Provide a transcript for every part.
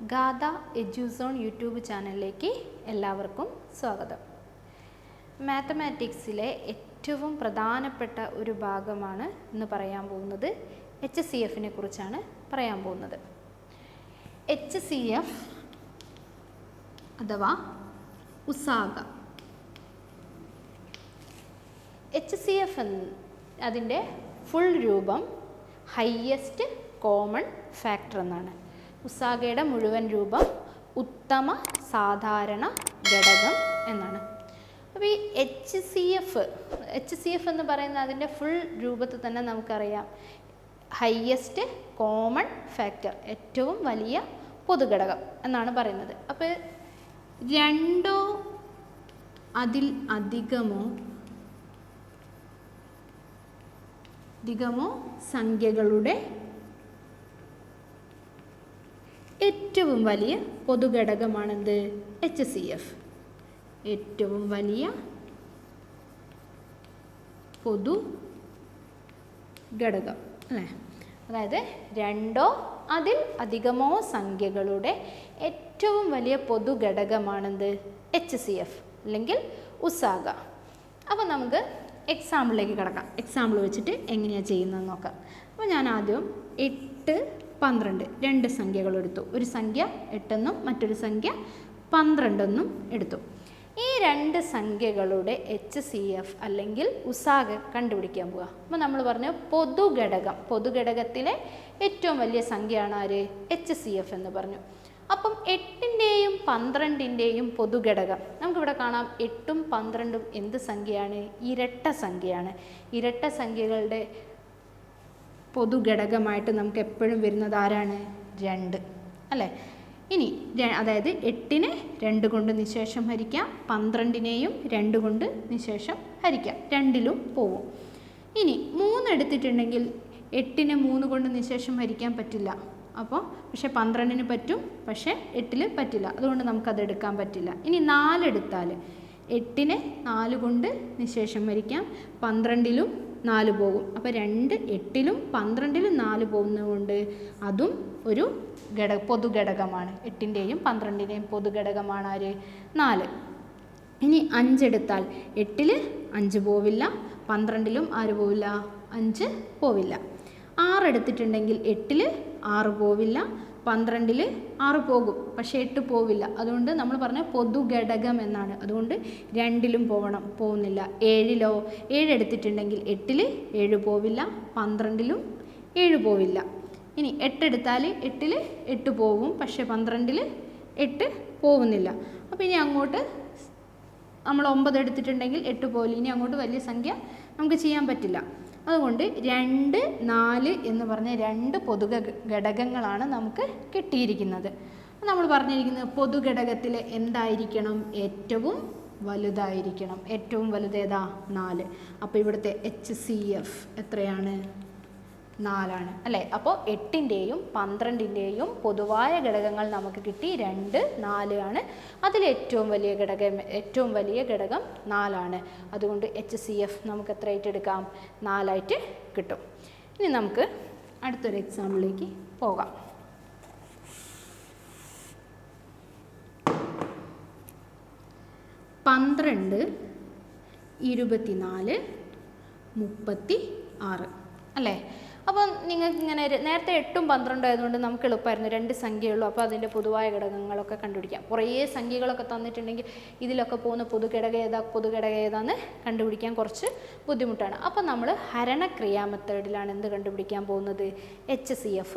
ഗാഥ എഡ്യൂസോൺ YouTube ചാനലിലേക്ക് എല്ലാവർക്കും സ്വാഗതം. മാത്തമാറ്റിക്സിലെ ഏറ്റവും പ്രധാനപ്പെട്ട ഒരു ഭാഗമാണ് ഇന്ന് പറയാൻ പോകുന്നത്. HCFനെ കുറിച്ചാണ് പറയാൻ പോകുന്നത്. HCF അഥവാ ഉസാഗ. HCF അതിൻ്റെ ഫുൾ രൂപം ഹയസ്റ്റ് കോമൺ ഫാക്ടർ എന്നാണ്. ഉസാഗയുടെ മുഴുവൻ രൂപം ഉത്തമ സാധാരണ ഘടകം എന്നാണ്. അപ്പോൾ ഈ HCF എന്ന് പറയുന്ന അതിൻ്റെ ഫുൾ രൂപത്തിൽ തന്നെ നമുക്കറിയാം, ഹയസ്റ്റ് കോമൺ ഫാക്ടർ, ഏറ്റവും വലിയ പൊതുഘടകം എന്നാണ് പറയുന്നത്. അപ്പോൾ രണ്ടോ അതിൽ അധികമോ സംഖ്യകളുടെ ഏറ്റവും വലിയ പൊതുഘടകമാണെന്ത്? HCF. ഏറ്റവും വലിയ പൊതുഘടകം അല്ലേ? അതായത് രണ്ടോ അതിൽ അധികമോ സംഖ്യകളുടെ ഏറ്റവും വലിയ പൊതുഘടകമാണെന്ത്? HCF അല്ലെങ്കിൽ ഉസാഗ. അപ്പോൾ നമുക്ക് എക്സാമ്പിളിലേക്ക് കിടക്കാം. എക്സാമ്പിൾ വെച്ചിട്ട് എങ്ങനെയാണ് ചെയ്യുന്നത് നോക്കാം. അപ്പോൾ ഞാൻ ആദ്യം 8, 12 രണ്ട് സംഖ്യകൾ എടുത്തു. ഒരു സംഖ്യ 8 എന്നും മറ്റൊരു സംഖ്യ 12 എന്നും എടുത്തു. ഈ രണ്ട് സംഖ്യകളുടെ HCF അല്ലെങ്കിൽ ഉസാഗ കണ്ടുപിടിക്കാൻ പോവുക. അപ്പോൾ നമ്മൾ പറഞ്ഞു പൊതുഘടകത്തിലെ ഏറ്റവും വലിയ സംഖ്യയാണ് ആര്? HCF എന്ന് പറഞ്ഞു. അപ്പം 8ൻ്റെയും 12ൻ്റെയും പൊതുഘടകം നമുക്കിവിടെ കാണാം. 8ഉം 12ഉം എന്ത് സംഖ്യയാണ്? ഇരട്ട സംഖ്യയാണ്. ഇരട്ട സംഖ്യകളുടെ പൊതുഘടകമായിട്ട് നമുക്ക് എപ്പോഴും വരുന്നത് ആരാണ്? 2 അല്ലേ? ഇനി അതായത് 8നെ 2 കൊണ്ട് നിശേഷം ഹരിക്കാം, 12നെയും 2 കൊണ്ട് നിശേഷം ഹരിക്കാം, 2ലും പോവും. ഇനി 3 എടുത്തിട്ടുണ്ടെങ്കിൽ 8നെ 3 കൊണ്ട് നിശേഷം ഹരിക്കാൻ പറ്റില്ല. അപ്പോൾ പക്ഷേ 12ന് പറ്റും, പക്ഷേ 8ൽ പറ്റില്ല. അതുകൊണ്ട് നമുക്കത് എടുക്കാൻ പറ്റില്ല. ഇനി 4 എടുത്താൽ 8നെ 4 കൊണ്ട് നിശേഷം ഹരിക്കാം, 12ലും 4 പോകും. അപ്പോൾ 2 8ലും 12ലും 4 പോകുന്നതുകൊണ്ട് അതും ഒരു പൊതുഘടകമാണ്. 8ൻ്റെയും 12ൻ്റെയും പൊതുഘടകമാണ് ആര്? 4. ഇനി 5 എടുത്താൽ 8ൽ 5 പോവില്ല, 12ലും ആര് പോവില്ല? 5 പോവില്ല. 6 എടുത്തിട്ടുണ്ടെങ്കിൽ 8ൽ 6 പോവില്ല, 12ൽ 6 പോകും, പക്ഷേ 8 പോവില്ല. അതുകൊണ്ട് നമ്മൾ പറഞ്ഞ പൊതുഘടകം എന്നാണ്. അതുകൊണ്ട് 2ലും പോകുന്നില്ല. 7 എടുത്തിട്ടുണ്ടെങ്കിൽ 8ൽ 7 പോവില്ല, 12ലും 7 പോവില്ല. ഇനി 8 എടുത്താൽ 8ൽ 8 പോവും, പക്ഷേ 12ൽ 8 പോകുന്നില്ല. അപ്പോൾ ഇനി അങ്ങോട്ട് നമ്മൾ 9 എടുത്തിട്ടുണ്ടെങ്കിൽ 8 പോവില്ല. ഇനി അങ്ങോട്ട് വലിയ സംഖ്യ നമുക്ക് ചെയ്യാൻ പറ്റില്ല. അതുകൊണ്ട് 2, 4 എന്ന് പറഞ്ഞ രണ്ട് പൊതുഘടകങ്ങളാണ് നമുക്ക് കിട്ടിയിരിക്കുന്നത്. നമ്മൾ പറഞ്ഞിരിക്കുന്നത് പൊതുഘടകത്തിൽ എന്തായിരിക്കണം? ഏറ്റവും വലുതായിരിക്കണം. ഏറ്റവും വലുതേതാ? 4. അപ്പോൾ ഇവിടുത്തെ HCF എത്രയാണ്? 4 അല്ലേ? അപ്പോൾ 8ൻ്റെയും 12ൻ്റെയും പൊതുവായ ഘടകങ്ങൾ നമുക്ക് കിട്ടി. 2, 4 ആണ്. അതിൽ ഏറ്റവും വലിയ ഘടകം 4 ആണ്. അതുകൊണ്ട് HCF നമുക്ക് എത്രയായിട്ട് എടുക്കാം? 4 കിട്ടും. ഇനി നമുക്ക് അടുത്തൊരു എക്സാമ്പിളിലേക്ക് പോകാം. പന്ത്രണ്ട് 24 36 അല്ലേ? അപ്പോൾ നിങ്ങൾക്ക് ഇങ്ങനെ നേരത്തെ 8ഉം 12 ആയതുകൊണ്ട് നമുക്ക് എളുപ്പമായിരുന്നു. 2 സംഖ്യയുള്ളൂ. അപ്പോൾ അതിൻ്റെ പൊതുവായ ഘടകങ്ങളൊക്കെ കണ്ടുപിടിക്കാം. കുറേ സംഖ്യകളൊക്കെ തന്നിട്ടുണ്ടെങ്കിൽ ഇതിലൊക്കെ പോകുന്ന പൊതുഘടകം ഏതാന്ന് കണ്ടുപിടിക്കാൻ കുറച്ച് ബുദ്ധിമുട്ടാണ്. അപ്പോൾ നമ്മൾ ഹരണക്രിയാ മെത്തേഡിലാണ് എന്ത് കണ്ടുപിടിക്കാൻ പോകുന്നത്? HCF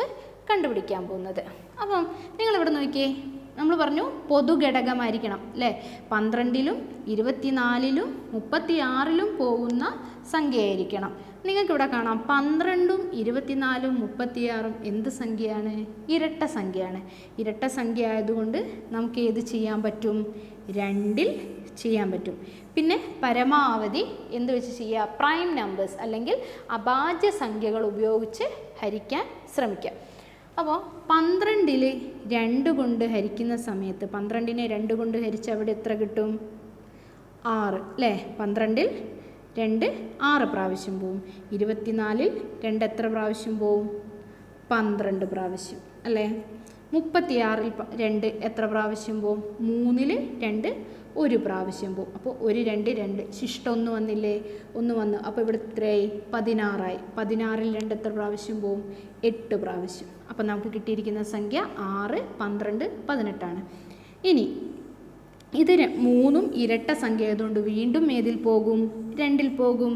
കണ്ടുപിടിക്കാൻ പോകുന്നത്. അപ്പം നിങ്ങളിവിടെ നോക്കിയേ, നമ്മൾ പറഞ്ഞു പൊതുഘടകമായിരിക്കണം അല്ലേ? 12ലും 24ലും 36ലും പോകുന്ന സംഖ്യയായിരിക്കണം. നിങ്ങൾക്കിവിടെ കാണാം 12ഉം 24ഉം 36ഉം എന്ത് സംഖ്യയാണ്? ഇരട്ട സംഖ്യയാണ്. ഇരട്ട സംഖ്യ ആയതുകൊണ്ട് നമുക്ക് ഏത് ചെയ്യാൻ പറ്റും? 2ൽ ചെയ്യാൻ പറ്റും. പിന്നെ പരമാവധി എന്ത് വെച്ച് ചെയ്യുക? പ്രൈം നമ്പേഴ്സ് അല്ലെങ്കിൽ അഭാജ്യ സംഖ്യകൾ ഉപയോഗിച്ച് ഹരിക്കാൻ ശ്രമിക്കാം. അപ്പോൾ 12ൽ 2 കൊണ്ട് ഹരിക്കുന്ന സമയത്ത് 12നെ 2 കൊണ്ട് ഹരിച്ച് അവിടെ എത്ര കിട്ടും? 6 അല്ലേ? 12ൽ 2 6 പ്രാവശ്യം പോവും. 24ൽ 2 എത്ര പ്രാവശ്യം പോവും? 12 പ്രാവശ്യം അല്ലേ? 36-ൽ 2 എത്ര പ്രാവശ്യം പോവും? 3-ൽ 2 1 പ്രാവശ്യം പോവും. അപ്പോൾ 1 2 2 ശിഷ്ടം 1 വന്നില്ലേ? 1 വന്നു. അപ്പോൾ ഇവിടെ എത്രയായി? 16 ആയി. 16-ൽ 2 എത്ര പ്രാവശ്യം പോവും? 8 പ്രാവശ്യം. അപ്പോൾ നമുക്ക് കിട്ടിയിരിക്കുന്ന സംഖ്യ 6, 12, 18 ആണ്. ഇനി ഇത് 3ഉം ഇരട്ട സംഖ്യ ആയതുകൊണ്ട് വീണ്ടും ഏതിൽ പോകും? 2-ൽ പോകും.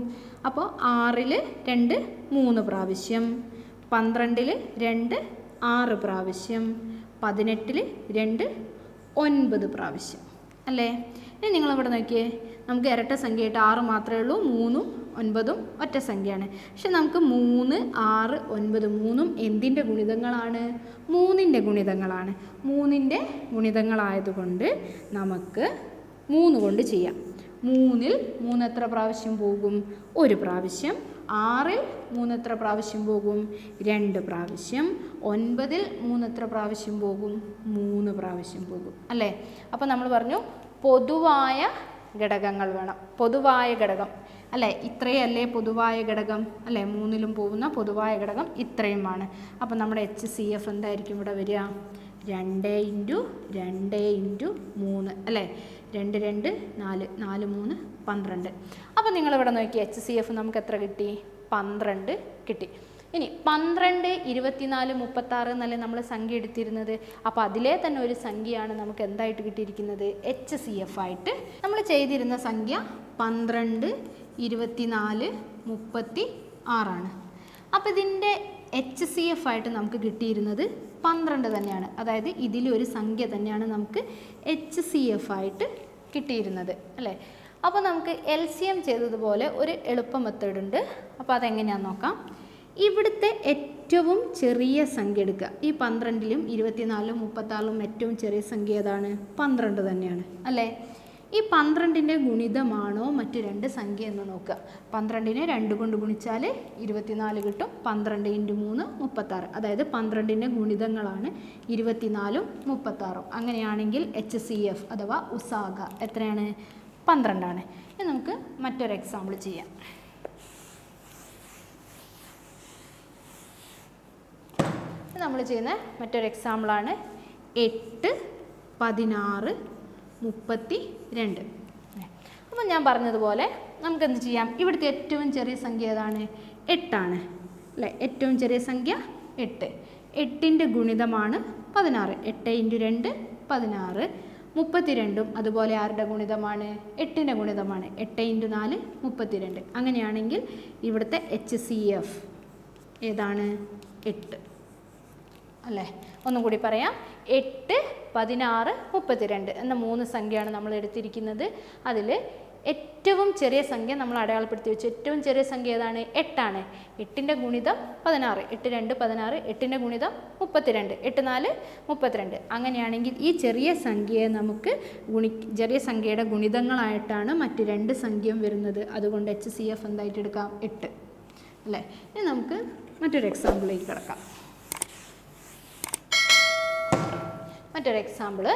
അപ്പോൾ 6-ൽ 2 3 പ്രാവശ്യം, 12-ൽ 2 6 പ്രാവശ്യം, 18-ൽ 2 9 പ്രാവശ്യം അല്ലേ? ഇനി നിങ്ങളിവിടെ നോക്കിയേ, നമുക്ക് ഇരട്ട സംഖ്യയായിട്ട് 6 മാത്രമേ ഉള്ളൂ. 3ഉം 9ഉം ഒറ്റ സംഖ്യയാണ്. പക്ഷെ നമുക്ക് 3, 6, 9 3ഉം എന്തിൻ്റെ ഗുണിതങ്ങളാണ്? 3ൻ്റെ ഗുണിതങ്ങളാണ്. 3ൻ്റെ ഗുണിതങ്ങളായതുകൊണ്ട് നമുക്ക് 3 കൊണ്ട് ചെയ്യാം. 3-ൽ 3 എത്ര പ്രാവശ്യം പോകും? 1 പ്രാവശ്യം. 6-ൽ 3 എത്ര പ്രാവശ്യം പോകും? 2 പ്രാവശ്യം. 9-ൽ 3 എത്ര പ്രാവശ്യം പോകും? 3 പ്രാവശ്യം പോകും അല്ലേ? അപ്പോൾ നമ്മൾ പറഞ്ഞു പൊതുവായ ഘടകങ്ങൾ വേണം. പൊതുവായ ഘടകം അല്ലേ? ഇത്രയല്ലേ പൊതുവായ ഘടകം അല്ലേ? 3-ലും പോകുന്ന പൊതുവായ ഘടകം ഇത്രയുമാണ്. അപ്പോൾ നമ്മുടെ HCF എന്തായിരിക്കും ഇവിടെ വരിക? 2 × 2 × 3 അല്ലേ? 2 2 4 4 3 12. അപ്പോൾ നിങ്ങളിവിടെ നോക്കി HCF നമുക്ക് എത്ര കിട്ടി? 12 കിട്ടി. ഇനി 12, 24, 36 എന്നല്ലേ നമ്മൾ സംഖ്യ എടുത്തിരുന്നത്. അപ്പോൾ അതിലെ തന്നെ ഒരു സംഖ്യയാണ് നമുക്ക് എന്തായിട്ട് കിട്ടിയിരിക്കുന്നത്? HCF ആയിട്ട്. നമ്മൾ ചെയ്തിരുന്ന സംഖ്യ 12, 24, 36 അപ്പോൾ ഇതിൻ്റെ HCF ആയിട്ട് നമുക്ക് കിട്ടിയിരുന്നത് 12 തന്നെയാണ്. അതായത് ഇതിലൊരു സംഖ്യ തന്നെയാണ് നമുക്ക് HCF ആയിട്ട് കിട്ടിയിരുന്നത് അല്ലേ? അപ്പോൾ നമുക്ക് LCM ചെയ്തതുപോലെ ഒരു എളുപ്പ മെത്തേഡ് ഉണ്ട്. അപ്പോൾ അതെങ്ങനെയാണെന്ന് നോക്കാം. ഇവിടുത്തെ ഏറ്റവും ചെറിയ സംഖ്യ എടുക്കുക. ഈ 12-ലും 24-ലും 36-ലും ഏറ്റവും ചെറിയ സംഖ്യ ഏതാണ്? 12 തന്നെയാണ് അല്ലേ? ഈ 12ൻ്റെ ഗുണിതമാണോ മറ്റു 2 സംഖ്യ എന്ന് നോക്കുക. 12നെ 2 കൊണ്ട് ഗുണിച്ചാൽ 24 കിട്ടും. 12 × 3 36. അതായത് 12ൻ്റെ ഗുണിതങ്ങളാണ് 24-ഉം 36-ഉം. അങ്ങനെയാണെങ്കിൽ HCF അഥവാ ഉസാഗ എത്രയാണ്? 12 ആണ്. ഇനി നമുക്ക് മറ്റൊരു എക്സാമ്പിൾ ചെയ്യാം. നമ്മൾ ചെയ്യുന്ന മറ്റൊരു എക്സാമ്പിളാണ് 8, 16, 32. അപ്പോൾ ഞാൻ പറഞ്ഞതുപോലെ നമുക്ക് എന്ത് ചെയ്യാം? ഇവിടുത്തെ ഏറ്റവും ചെറിയ സംഖ്യ ഏതാണ്? 8 ആണ് അല്ലേ? ഏറ്റവും ചെറിയ സംഖ്യ 8. 8ൻ്റെ ഗുണിതമാണ് 16. 8 × 2 16. 32ഉം അതുപോലെ ആരുടെ ഗുണിതമാണ്? 8ൻ്റെ ഗുണിതമാണ്. 8 × 4 32. അങ്ങനെയാണെങ്കിൽ ഇവിടുത്തെ HCF ഏതാണ്? 8 അല്ലേ? ഒന്നും കൂടി പറയാം. 8, 16, 32 എന്ന 3 സംഖ്യയാണ് നമ്മൾ എടുത്തിരിക്കുന്നത്. അതിൽ ഏറ്റവും ചെറിയ സംഖ്യ നമ്മൾ അടയാളപ്പെടുത്തി വെച്ചു. ഏറ്റവും ചെറിയ സംഖ്യ ഏതാണ്? 8 ആണ്. 8ൻ്റെ ഗുണിതം 16. 8 2 16. 8ൻ്റെ ഗുണിതം 32. 8 4 32. അങ്ങനെയാണെങ്കിൽ ഈ ചെറിയ സംഖ്യയെ നമുക്ക് ചെറിയ സംഖ്യയുടെ ഗുണിതങ്ങളായിട്ടാണ് മറ്റ് 2 സംഖ്യയും വരുന്നത്. അതുകൊണ്ട് HCF എന്തായിട്ട് എടുക്കാം? 8 അല്ലേ? ഇനി നമുക്ക് മറ്റൊരു എക്സാമ്പിളിലേക്ക് കിടക്കാം. മറ്റൊരു എക്സാമ്പിൾ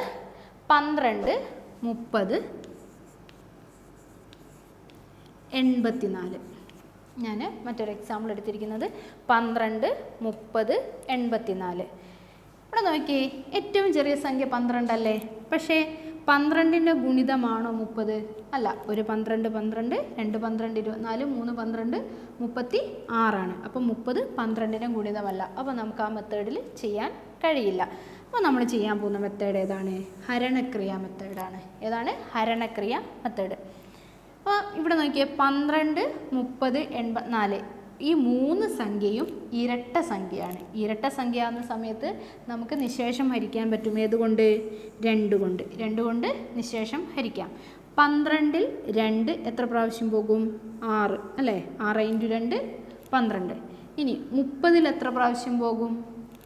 12, 30, 84. ഞാൻ മറ്റൊരു എക്സാമ്പിൾ എടുത്തിരിക്കുന്നത് 12, 30, 84. ഇവിടെ നോക്കി, ഏറ്റവും ചെറിയ സംഖ്യ 12 അല്ലേ? പക്ഷേ 12ൻ്റെ ഗുണിതമാണോ 30? അല്ല. ഒരു 12 12, 2 12 24, 3 12 36 അപ്പോൾ 30 12ൻ്റെ ഗുണിതമല്ല. അപ്പോൾ നമുക്ക് ആ മെത്തേഡിൽ ചെയ്യാൻ കഴിയില്ല. അപ്പോൾ നമ്മൾ ചെയ്യാൻ പോകുന്ന മെത്തേഡ് ഏതാണ്? ഹരണക്രിയ മെത്തേഡാണ്. ഏതാണ്? ഹരണക്രിയ മെത്തേഡ്. അപ്പോൾ ഇവിടെ നോക്കിയേ, 12, 30, 84 ഈ 3 സംഖ്യയും ഇരട്ട സംഖ്യയാണ്. ഇരട്ട സംഖ്യ ആകുന്ന സമയത്ത് നമുക്ക് നിശേഷം ഹരിക്കാൻ പറ്റും. ഏതുകൊണ്ട്? 2 കൊണ്ട്. 2 കൊണ്ട് നിശേഷം ഹരിക്കാം. 12ൽ 2 എത്ര പ്രാവശ്യം പോകും? 6 അല്ലേ? 6 × 2 12. ഇനി 30ൽ എത്ര പ്രാവശ്യം പോകും?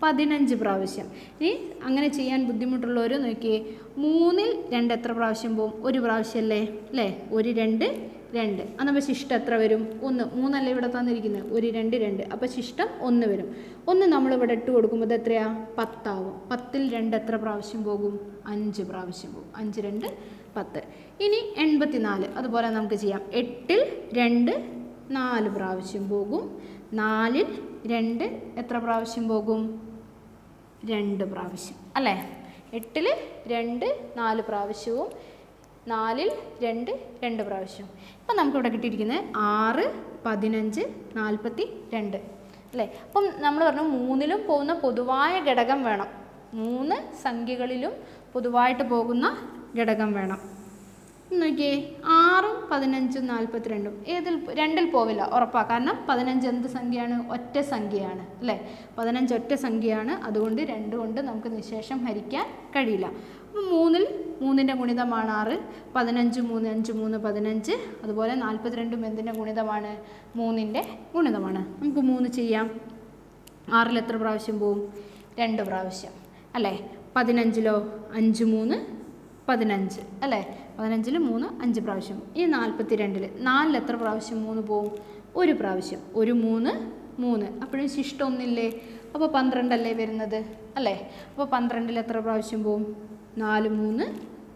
15 പ്രാവശ്യം. ഇനി അങ്ങനെ ചെയ്യാൻ ബുദ്ധിമുട്ടുള്ളവർ നോക്കിയേ, 3ൽ 2 എത്ര പ്രാവശ്യം പോകും? 1 പ്രാവശ്യം അല്ലേ? 1 2 2. അപ്പോൾ ശിഷ്ടം എത്ര വരും? 1. 3 അല്ലേ ഇവിടെ തന്നിരിക്കുന്നത്? 1 2 2. അപ്പോൾ ശിഷ്ടം 1 വരും. 1 നമ്മളിവിടെ ഇട്ട് കൊടുക്കുമ്പോൾ എത്രയാ? 10 ആവും. 10ൽ 2 എത്ര പ്രാവശ്യം പോകും? 5 പ്രാവശ്യം പോകും. 5 2 10. ഇനി 84 അതുപോലെ നമുക്ക് ചെയ്യാം. 8ൽ 2 4 പ്രാവശ്യം പോകും. 4ൽ 2 എത്ര പ്രാവശ്യം പോകും? 2 പ്രാവശ്യം അല്ലേ. 8-ൽ 2 4 പ്രാവശ്യവും 4-ൽ 2 2 പ്രാവശ്യവും. ഇപ്പം നമുക്കിവിടെ കിട്ടിയിരിക്കുന്നത് 6 15 42 അല്ലേ. അപ്പം നമ്മൾ പറഞ്ഞു 3-ലും പോകുന്ന പൊതുവായ ഘടകം വേണം. 3 സംഖ്യകളിലും പൊതുവായിട്ട് പോകുന്ന ഘടകം വേണം. നോക്കിയേ 6 15 42 ഏതിൽ 2-ൽ പോവില്ല ഉറപ്പാണ്. കാരണം 15 എന്ത് സംഖ്യയാണ്? ഒറ്റ സംഖ്യയാണ് അല്ലേ. 15 ഒറ്റ സംഖ്യയാണ്. അതുകൊണ്ട് 2 കൊണ്ട് നമുക്ക് നിശേഷം ഹരിക്കാൻ കഴിയില്ല. അപ്പം 3-ൽ 3-ൻ്റെ ഗുണിതമാണ് 6. 15 3 5 3 15. അതുപോലെ 42 എന്തിൻ്റെ ഗുണിതമാണ്? 3-ൻ്റെ ഗുണിതമാണ്. നമുക്ക് 3 ചെയ്യാം. 6-ൽ എത്ര പ്രാവശ്യം പോവും? 2 പ്രാവശ്യം അല്ലേ. 15-ലോ 5 3 15 അല്ലേ. 15-ൽ 3 5 പ്രാവശ്യം. ഈ 42-ൽ 4-ൽ എത്ര പ്രാവശ്യം 3 പോവും? 1 പ്രാവശ്യം. 1 3 3. അപ്പോഴും ശിഷ്ടം ഒന്നില്ലേ. അപ്പോൾ 12 അല്ലേ വരുന്നത് അല്ലേ. അപ്പോൾ 12-ൽ എത്ര പ്രാവശ്യം പോവും? 4 3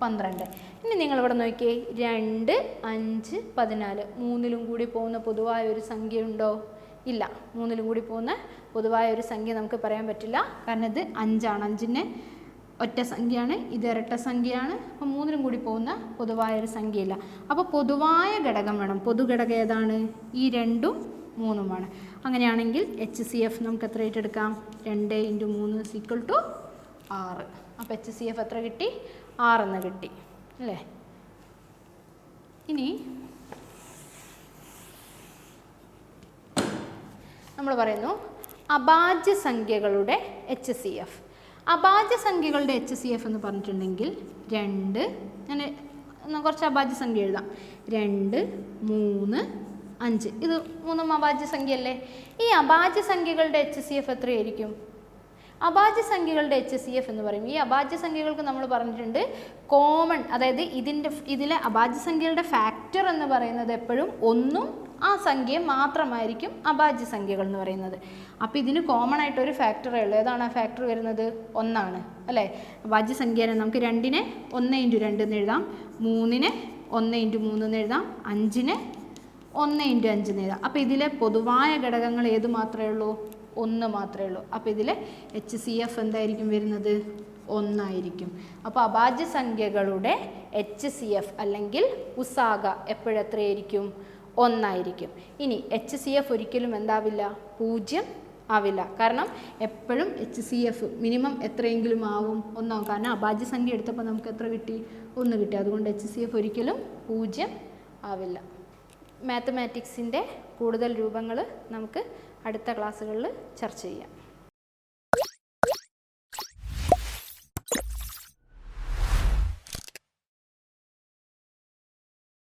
12. ഇനി നിങ്ങളിവിടെ നോക്കിയേ 2 5 14. 3-ലും കൂടി പോകുന്ന പൊതുവായ ഒരു സംഖ്യ ഉണ്ടോ? ഇല്ല. 3-ലും കൂടി പോകുന്ന പൊതുവായ ഒരു സംഖ്യ നമുക്ക് പറയാൻ പറ്റില്ല. കാരണം ഇത് 5ആണ്. 5-നെ ഒറ്റ സംഖ്യയാണ്, ഇത് ഇരട്ട സംഖ്യയാണ്. അപ്പോൾ 3-ലും കൂടി പോകുന്ന പൊതുവായ ഒരു സംഖ്യയില്ല. അപ്പോൾ പൊതുവായ ഘടകം വേണം. പൊതുഘടകം ഏതാണ്? ഈ 2ഉം 3ഉമാണ്. അങ്ങനെയാണെങ്കിൽ HCF നമുക്ക് എത്ര ഏറ്റെടുക്കാം? 2 × 3 = 6. അപ്പോൾ HCF എത്ര കിട്ടി? 6 എന്ന് കിട്ടി അല്ലേ. ഇനി നമ്മൾ പറയുന്നു അഭാജ്യ സംഖ്യകളുടെ HCF. അഭാജ്യ സംഖ്യകളുടെ HCF എന്ന് പറഞ്ഞിട്ടുണ്ടെങ്കിൽ 2 ഞാൻ കുറച്ച് അഭാജ്യ സംഖ്യ എഴുതാം. 2 3 5 ഇത് 3ഉം അഭാജ്യ സംഖ്യയല്ലേ. ഈ അഭാജ്യ സംഖ്യകളുടെ HCF എത്രയായിരിക്കും? അഭാജ്യ സംഖ്യകളുടെ HCF എന്ന് പറയും. ഈ അഭാജ്യ സംഖ്യകൾക്ക് നമ്മൾ പറഞ്ഞിട്ടുണ്ട് കോമൺ, അതായത് ഇതിലെ അഭാജ്യ സംഖ്യകളുടെ ഫാക്ടർ എന്ന് പറയുന്നത് എപ്പോഴും 1ഉം ആ സംഖ്യ മാത്രമായിരിക്കും അഭാജ്യ സംഖ്യകൾ എന്ന് പറയുന്നത്. അപ്പോൾ ഇതിന് കോമൺ ആയിട്ടൊരു ഫാക്ടറേ ഉള്ളൂ. ഏതാണ് ആ ഫാക്ടർ വരുന്നത്? 1 അല്ലേ. അഭാജ്യ സംഖ്യനെ നമുക്ക് 2-നെ 1 × 2 എന്ന് എഴുതാം. 3-നെ 1 × 3 എന്ന് എഴുതാം. 5-നെ 1 × 5 എന്ന് എഴുതാം. അപ്പോൾ ഇതിലെ പൊതുവായ ഘടകങ്ങൾ ഏത് മാത്രമേ ഉള്ളൂ? 1 മാത്രമേ ഉള്ളൂ. അപ്പോൾ ഇതിലെ HCF എന്തായിരിക്കും വരുന്നത്? 1 ആയിരിക്കും. അപ്പോൾ അഭാജ്യ സംഖ്യകളുടെ HCF അല്ലെങ്കിൽ ഉസാഗ എപ്പോഴെത്രയായിരിക്കും? 1 ആയിരിക്കും. ഇനി HCF ഒരിക്കലും എന്താവില്ല? 0 ആവില്ല. കാരണം എപ്പോഴും HCF മിനിമം എത്രയെങ്കിലും ആവും? 1 ആവും. കാരണം അഭാജ്യ സംഖ്യ എടുത്തപ്പോൾ നമുക്ക് എത്ര കിട്ടി? 1 കിട്ടി. അതുകൊണ്ട് HCF ഒരിക്കലും 0 ആവില്ല. മാത്തമാറ്റിക്സിൻ്റെ കൂടുതൽ രൂപങ്ങൾ നമുക്ക് അടുത്ത ക്ലാസ്സുകളിൽ ചർച്ച ചെയ്യാം.